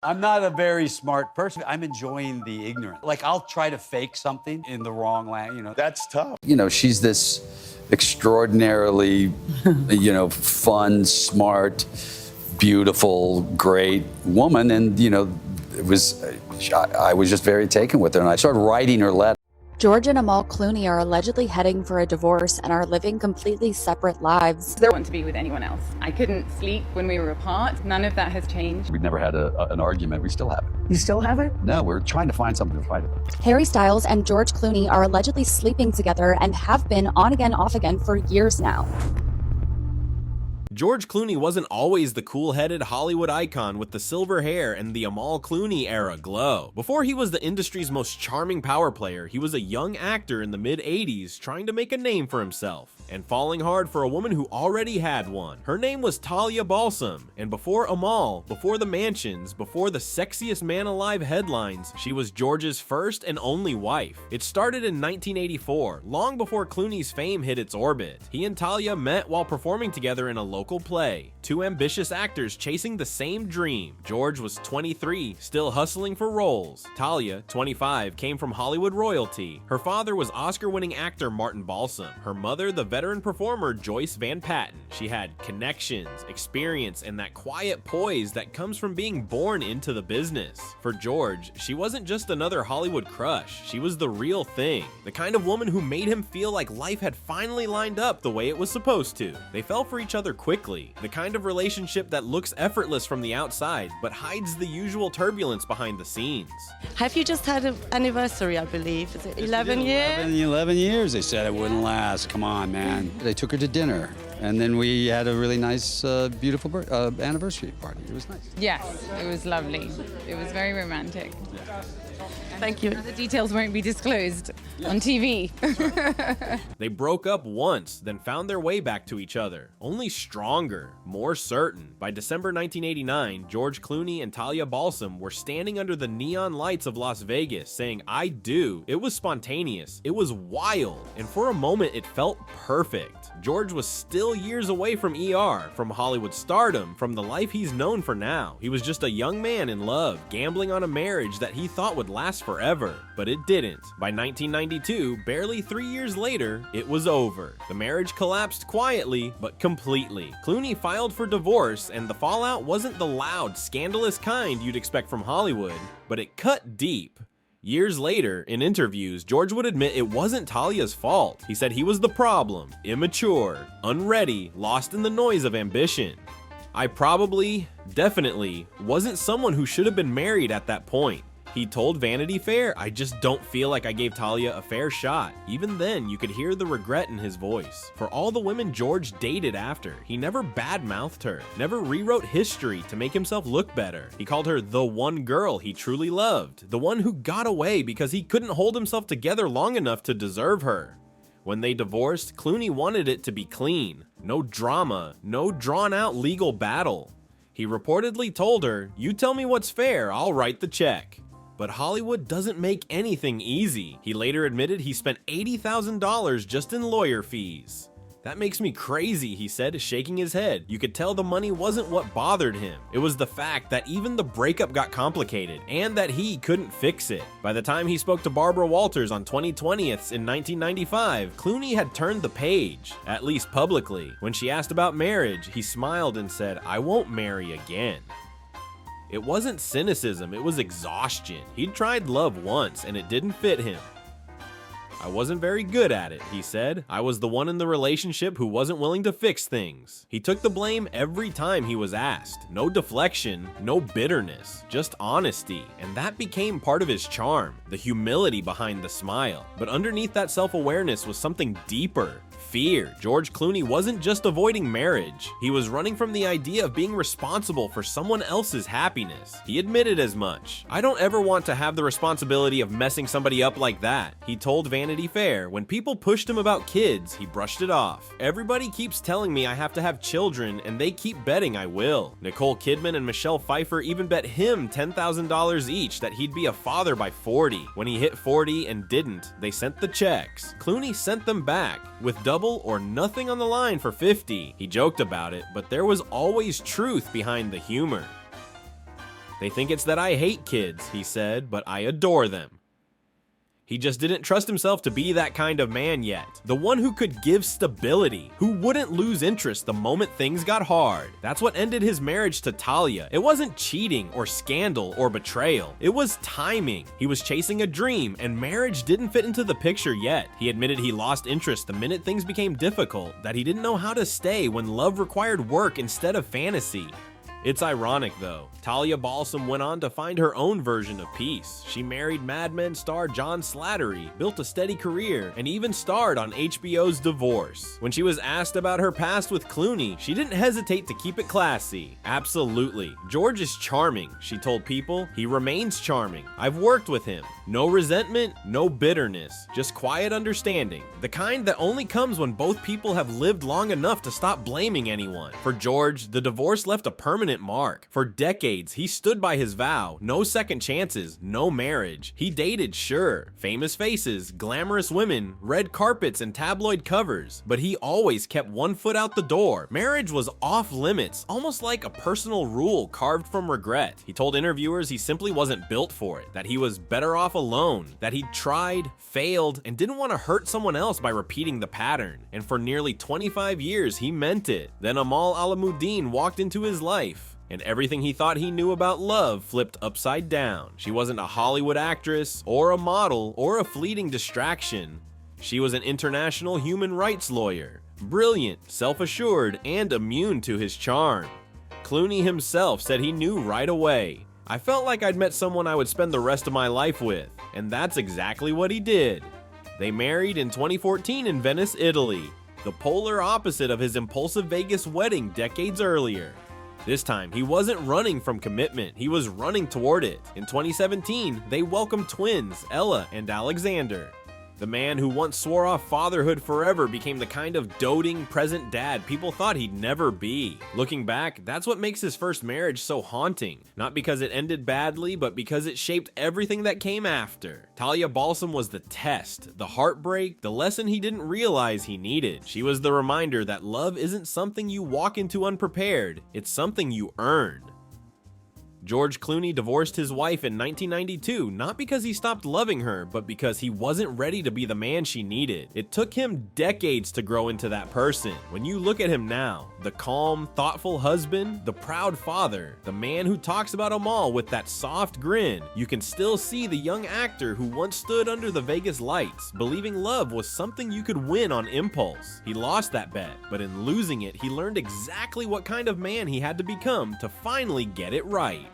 I'm not a very smart person. I'm enjoying the ignorance. Like, I'll try to fake something in the wrong language, That's tough. She's this extraordinarily, fun, smart, beautiful, great woman. And, I was just very taken with her. And I started writing her letters. George and Amal Clooney are allegedly heading for a divorce and are living completely separate lives. I don't want to be with anyone else. I couldn't sleep when we were apart. None of that has changed. We've never had an argument. We still haven't. You still have it? No, we're trying to find something to fight about. Harry Styles and George Clooney are allegedly sleeping together and have been on again, off again for years now. George Clooney wasn't always the cool-headed Hollywood icon with the silver hair and the Amal Clooney era glow. Before he was the industry's most charming power player, he was a young actor in the mid-80s trying to make a name for himself and falling hard for a woman who already had one. Her name was Talia Balsam, and before Amal, before the mansions, before the sexiest man alive headlines, she was George's first and only wife. It started in 1984, long before Clooney's fame hit its orbit. He and Talia met while performing together in a local play, two ambitious actors chasing the same dream. George was 23, still hustling for roles. Talia, 25, came from Hollywood royalty. Her father was Oscar-winning actor Martin Balsam, her mother the veteran performer Joyce Van Patten. She had connections, experience, and that quiet poise that comes from being born into the business. For George, she wasn't just another Hollywood crush, she was the real thing, the kind of woman who made him feel like life had finally lined up the way it was supposed to. They fell for each other quickly, the kind of relationship that looks effortless from the outside, but hides the usual turbulence behind the scenes. Have you just had an anniversary, I believe? Is it 11 years? 11 years, they said it wouldn't last. Come on, man. They took her to dinner, and then we had a really nice, beautiful anniversary party. It was nice. Yes, it was lovely. It was very romantic. Thank you. The details won't be disclosed on TV. They broke up once, then found their way back to each other, only stronger, more certain. By December 1989, George Clooney and Talia Balsam were standing under the neon lights of Las Vegas saying, "I do." It was spontaneous, it was wild, and for a moment it felt perfect. George was still years away from ER, from Hollywood stardom, from the life he's known for now. He was just a young man in love, gambling on a marriage that he thought would last forever, but it didn't. By 1992, barely 3 years later, it was over. The marriage collapsed quietly, but completely. Clooney filed for divorce, and the fallout wasn't the loud, scandalous kind you'd expect from Hollywood, but it cut deep. Years later, in interviews, George would admit it wasn't Talia's fault. He said he was the problem, immature, unready, lost in the noise of ambition. "I probably, definitely, wasn't someone who should have been married at that point." He told Vanity Fair, "I just don't feel like I gave Talia a fair shot." Even then, you could hear the regret in his voice. For all the women George dated after, he never badmouthed her, never rewrote history to make himself look better. He called her the one girl he truly loved, the one who got away because he couldn't hold himself together long enough to deserve her. When they divorced, Clooney wanted it to be clean. No drama, no drawn-out legal battle. He reportedly told her, "You tell me what's fair, I'll write the check." But Hollywood doesn't make anything easy. He later admitted he spent $80,000 just in lawyer fees. "That makes me crazy," he said, shaking his head. You could tell the money wasn't what bothered him. It was the fact that even the breakup got complicated and that he couldn't fix it. By the time he spoke to Barbara Walters on 20/20 in 1995, Clooney had turned the page, at least publicly. When she asked about marriage, he smiled and said, "I won't marry again." It wasn't cynicism, it was exhaustion. He'd tried love once and it didn't fit him. "I wasn't very good at it," he said. "I was the one in the relationship who wasn't willing to fix things." He took the blame every time he was asked. No deflection, no bitterness, just honesty. And that became part of his charm, the humility behind the smile. But underneath that self-awareness was something deeper. Fear. George Clooney wasn't just avoiding marriage. He was running from the idea of being responsible for someone else's happiness. He admitted as much. "I don't ever want to have the responsibility of messing somebody up like that," he told Vanity Fair. When people pushed him about kids, he brushed it off. "Everybody keeps telling me I have to have children, and they keep betting I will." Nicole Kidman and Michelle Pfeiffer even bet him $10,000 each that he'd be a father by 40. When he hit 40 and didn't, they sent the checks. Clooney sent them back, with double or nothing on the line for 50. He joked about it, but there was always truth behind the humor. "They think it's that I hate kids," he said, "but I adore them." He just didn't trust himself to be that kind of man yet. The one who could give stability, who wouldn't lose interest the moment things got hard. That's what ended his marriage to Talia. It wasn't cheating or scandal or betrayal. It was timing. He was chasing a dream, and marriage didn't fit into the picture yet. He admitted he lost interest the minute things became difficult, that he didn't know how to stay when love required work instead of fantasy. It's ironic though. Talia Balsam went on to find her own version of peace. She married Mad Men star John Slattery, built a steady career, and even starred on HBO's Divorce. When she was asked about her past with Clooney, she didn't hesitate to keep it classy. "Absolutely. George is charming," she told People. "He remains charming. I've worked with him. No resentment, no bitterness, just quiet understanding. The kind that only comes when both people have lived long enough to stop blaming anyone." For George, the divorce left a permanent mark. For decades, he stood by his vow. No second chances, no marriage. He dated, sure, famous faces, glamorous women, red carpets, and tabloid covers, but he always kept one foot out the door. Marriage was off limits, almost like a personal rule carved from regret. He told interviewers he simply wasn't built for it, that he was better off alone, that he'd tried, failed, and didn't want to hurt someone else by repeating the pattern. And for nearly 25 years, he meant it. Then Amal Alamuddin walked into his life, and everything he thought he knew about love flipped upside down. She wasn't a Hollywood actress, or a model, or a fleeting distraction. She was an international human rights lawyer, brilliant, self-assured, and immune to his charm. Clooney himself said he knew right away. "I felt like I'd met someone I would spend the rest of my life with," and that's exactly what he did. They married in 2014 in Venice, Italy, the polar opposite of his impulsive Vegas wedding decades earlier. This time, he wasn't running from commitment, he was running toward it. In 2017, they welcomed twins, Ella and Alexander. The man who once swore off fatherhood forever became the kind of doting, present dad people thought he'd never be. Looking back, that's what makes his first marriage so haunting. Not because it ended badly, but because it shaped everything that came after. Talia Balsam was the test, the heartbreak, the lesson he didn't realize he needed. She was the reminder that love isn't something you walk into unprepared, it's something you earn. George Clooney divorced his wife in 1992, not because he stopped loving her, but because he wasn't ready to be the man she needed. It took him decades to grow into that person. When you look at him now, the calm, thoughtful husband, the proud father, the man who talks about Amal with that soft grin, you can still see the young actor who once stood under the Vegas lights, believing love was something you could win on impulse. He lost that bet, but in losing it, he learned exactly what kind of man he had to become to finally get it right.